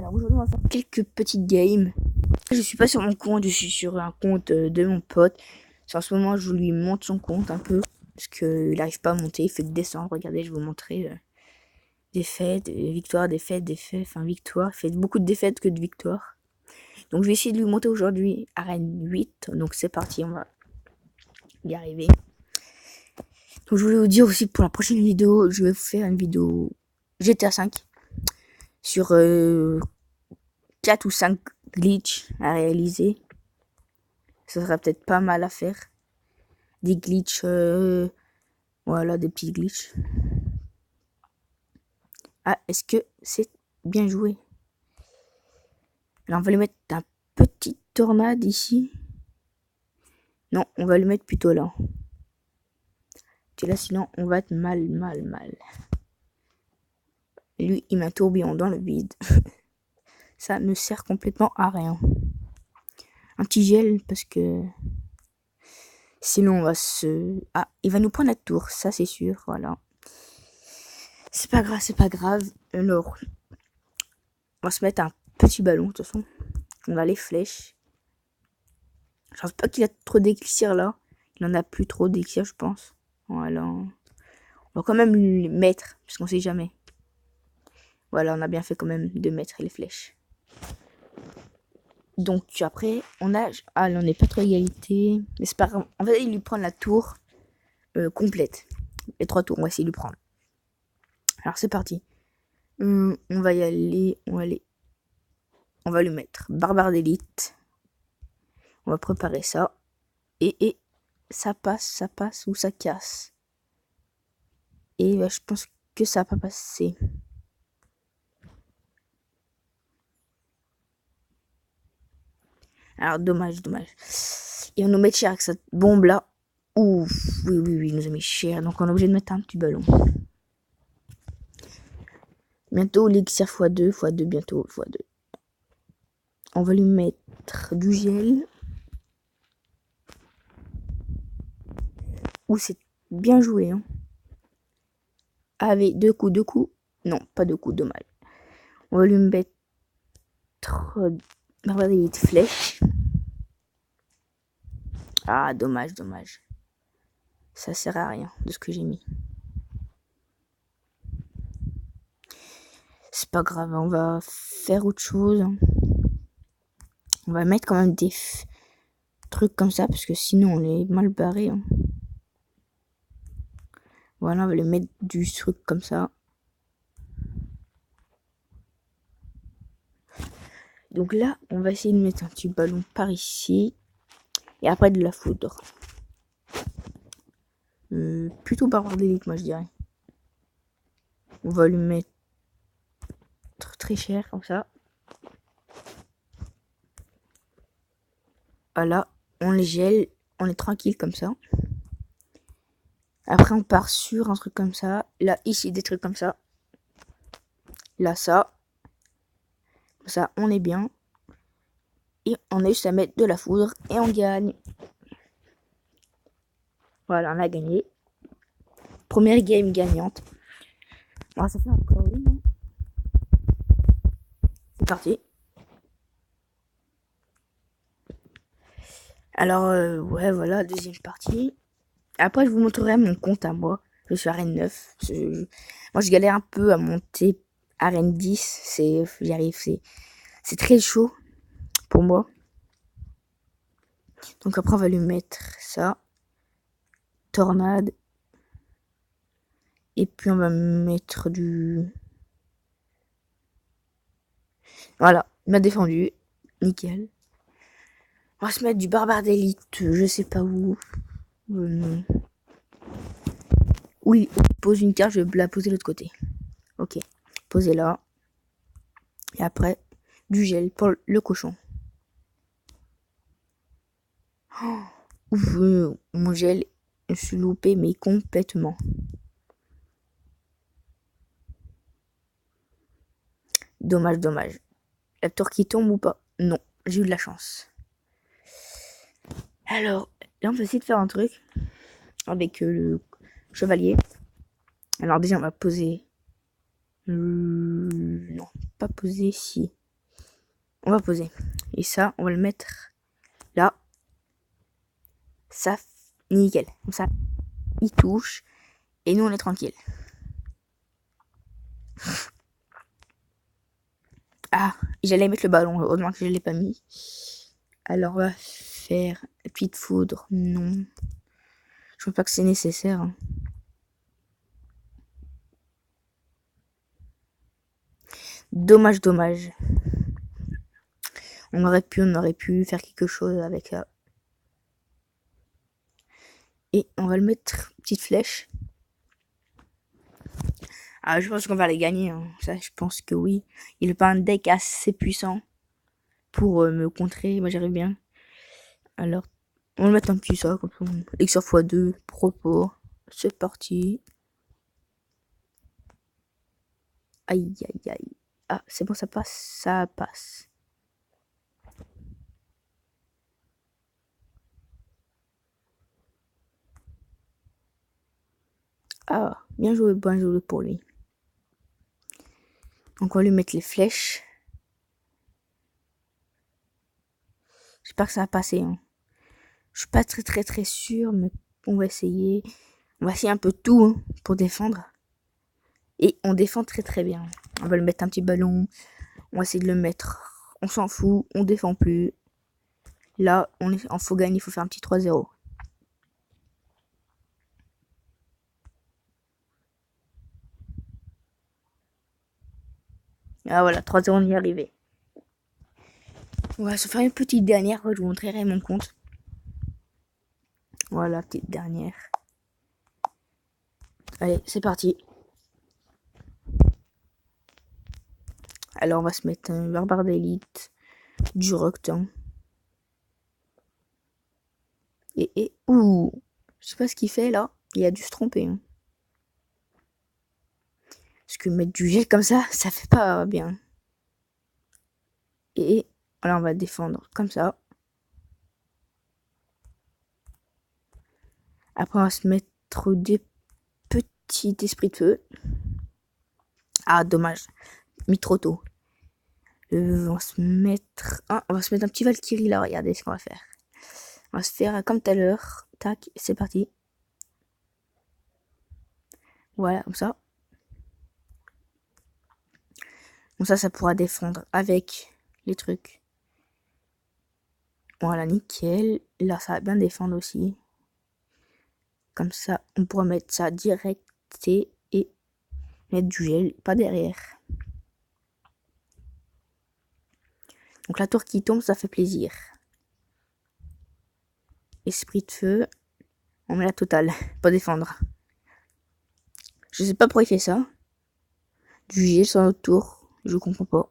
Alors aujourd'hui on va faire quelques petites games. Je suis pas sur mon compte, je suis sur un compte de mon pote. En ce moment je lui monte son compte un peu. Parce qu'il n'arrive pas à monter, il fait que descendre. Regardez, je vais vous montrer défaites, victoires, défaites, enfin victoire. Il fait beaucoup de défaites que de victoires. Donc je vais essayer de lui monter aujourd'hui arène 8. Donc c'est parti, on va y arriver. Donc je voulais vous dire aussi pour la prochaine vidéo, je vais vous faire une vidéo GTA 5 sur 4 ou 5 glitches à réaliser. Ça sera peut-être pas mal à faire. Des glitches, voilà, des petits glitches. Ah, est-ce que c'est bien joué? Alors on va lui mettre un petit tornade ici. Non, on va le mettre plutôt là. Et là, sinon, on va être mal. Lui, il met un tourbillon dans le vide. Ça ne sert complètement à rien. Un petit gel, parce que... Sinon, on va se... Ah, il va nous prendre la tour, ça c'est sûr, voilà. C'est pas grave. Alors, on va se mettre un petit ballon, de toute façon. On a les flèches. Je pense pas qu'il a trop d'élixir là. Il en a plus trop d'élixir, je pense. Voilà. On va quand même les mettre, parce qu'on sait jamais. Voilà, on a bien fait quand même de mettre les flèches. Donc après, on a... Ah, là, on n'est pas trop égalité. Mais c'est pas grave. On va essayer de lui prendre la tour complète. Les 3 tours, on va essayer de lui prendre. Alors c'est parti. On va y aller. On va lui mettre barbare d'élite. On va préparer ça. Et ça passe ou ça casse. Et bah, je pense que ça va pas passer. Alors dommage. Il va nous mettre cher avec cette bombe là. Ouf, oui, il nous a mis cher. Donc on est obligé de mettre un petit ballon. Bientôt l'élixir x2, bientôt x2. On va lui mettre du gel. Ouh, c'est bien joué, hein. Avec 2 coups. Non, pas 2 coups, dommage. On va lui mettre des flèches. Ah, dommage. Ça sert à rien de ce que j'ai mis. C'est pas grave, on va faire autre chose. On va mettre quand même des trucs comme ça, parce que sinon on est mal barré. Hein. Voilà, on va lui mettre du truc comme ça. Donc là, on va essayer de mettre un petit ballon par ici. Et après de la foudre. Plutôt barbare d'élite, moi je dirais. On va lui mettre très cher comme ça. Voilà, on les gèle, on est tranquille comme ça. Après on part sur un truc comme ça. Là, ici, des trucs comme ça. Là, ça. Comme ça, on est bien. Et on a juste à mettre de la foudre et on gagne. Voilà, on a gagné. Première game gagnante. Bon, ça fait encore une. C'est parti. Alors, ouais, voilà, deuxième partie. Après, je vous montrerai mon compte à moi. Je suis arène 9. Moi, je galère un peu à monter arène 10. J'y arrive, c'est très chaud pour moi. Donc après, on va lui mettre ça. Tornade. Et puis, on va mettre du... Voilà, il m'a défendu. Nickel. On va se mettre du barbare d'élite. Je sais pas où. Oui, on pose une carte, je vais la poser de l'autre côté. Ok, posez là. Et après, du gel pour le cochon. Oh, mon gel, je suis loupé, mais complètement. Dommage. La tour qui tombe ou pas? Non, j'ai eu de la chance. Alors, là, on va essayer de faire un truc avec le chevalier. Alors déjà, on va poser... non, pas poser ici. On va poser. Et ça, on va le mettre là. Ça, nickel. Comme ça, il touche. Et nous, on est tranquille. Ah, j'allais mettre le ballon. Heureusement que je ne l'ai pas mis. Alors, on va faire petite foudre. Non. Je pense pas que c'est nécessaire. Hein. Dommage, dommage. On aurait pu faire quelque chose avec ça. Et on va le mettre petite flèche. Ah, je pense qu'on va les gagner. Hein. Ça, je pense que oui. Il n'a pas un deck assez puissant pour me contrer. Moi, j'arrive bien. Alors, on va mettre un petit ça, comme ça. X sur x2, propos. C'est parti. Aïe, aïe, aïe. Ah, c'est bon, ça passe. Ça passe. Ah, bien joué pour lui. Donc, on va lui mettre les flèches. J'espère que ça va passer. Hein. Je suis pas très sûr, mais on va essayer. On va essayer un peu tout hein, pour défendre. Et on défend très bien. On va le mettre un petit ballon. On va essayer de le mettre. On s'en fout. On défend plus. Là, on est en faux gagne. Il faut faire un petit 3-0. Ah voilà, 3-0, on y est arrivé. On va se faire une petite dernière. Je vous montrerai mon compte. Voilà, petite dernière. Allez, c'est parti. Alors, on va se mettre un barbare d'élite. Du Rockton. Ouh, je sais pas ce qu'il fait là. Il a dû se tromper. Hein. Parce que mettre du gel comme ça fait pas bien. Et voilà, on va défendre comme ça. Après, on va se mettre des petits esprits de feu. Ah, dommage. Mis trop tôt. On va se mettre un petit Valkyrie là. Regardez ce qu'on va faire. On va se faire comme tout à l'heure. Tac, c'est parti. Voilà, comme ça. Comme ça pourra défendre avec les trucs. Voilà, nickel. Là, ça va bien défendre aussi. Comme ça, on pourra mettre ça direct et mettre du gel, pas derrière. Donc la tour qui tombe, ça fait plaisir. Esprit de feu. On met la totale, pas défendre. Je sais pas pourquoi il fait ça. Du gel sur notre tour, je comprends pas.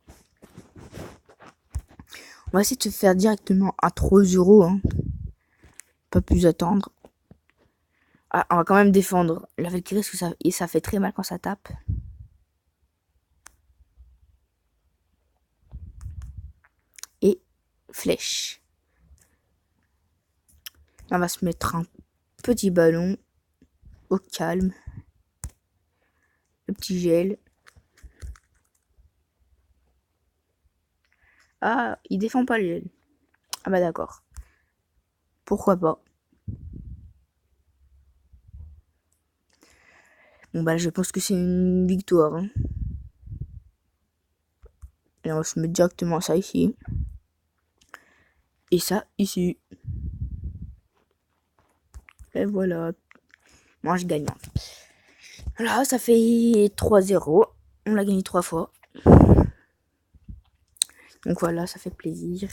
On va essayer de se faire directement à 3-0. Hein. Pas plus attendre. Ah, on va quand même défendre la Valkyrie parce que ça fait très mal quand ça tape. Et flèche. On va se mettre un petit ballon au calme. Le petit gel. Ah, il défend pas le gel. Ah bah d'accord. Pourquoi pas. Bon bah je pense que c'est une victoire. Hein. Et on va se mettre directement ça ici. Et ça ici. Et voilà. Moi je gagne. Là ça fait 3-0. On l'a gagné 3 fois. Donc voilà, ça fait plaisir.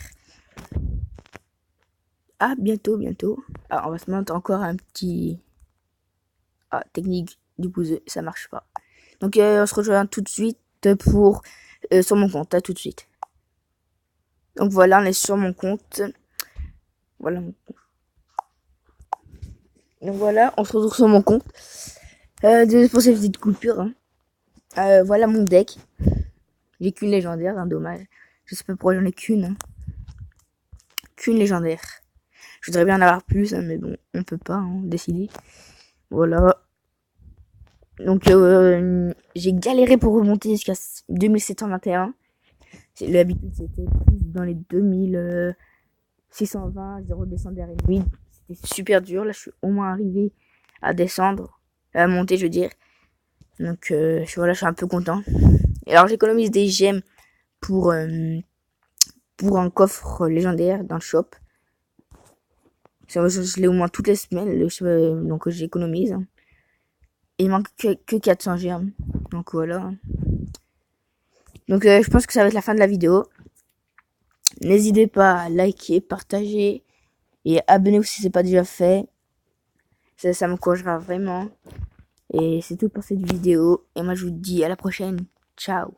Ah, bientôt. Ah, on va se mettre encore un petit... Ah, technique du pouce, ça marche pas. Donc on se rejoint tout de suite pour... sur mon compte, à tout de suite. Donc voilà, on est sur mon compte. Voilà. Donc voilà, on se retrouve sur mon compte. Pour ces petites coupures. Hein. Voilà mon deck. J'ai qu'une légendaire, hein, dommage. Je sais pas pourquoi j'en ai qu'une. Hein. Qu'une légendaire. Je voudrais bien en avoir plus, hein, mais bon, on peut pas hein, décider. Voilà. Donc j'ai galéré pour remonter jusqu'à 2721. L'habitude, c'était plus dans les 2620, 0 descendre derrière lui. C'était super dur. Là, je suis au moins arrivé à descendre, à monter, je veux dire. Donc, voilà, je suis un peu content. Et alors, j'économise des gemmes pour un coffre légendaire dans le shop. Je l'ai au moins toutes les semaines, donc j'économise. Il manque que 400 gemmes. Donc voilà. Donc je pense que ça va être la fin de la vidéo. N'hésitez pas à liker, partager et abonnez-vous si ce n'est pas déjà fait. Ça m'encouragera vraiment. Et c'est tout pour cette vidéo. Et moi je vous dis à la prochaine. Ciao.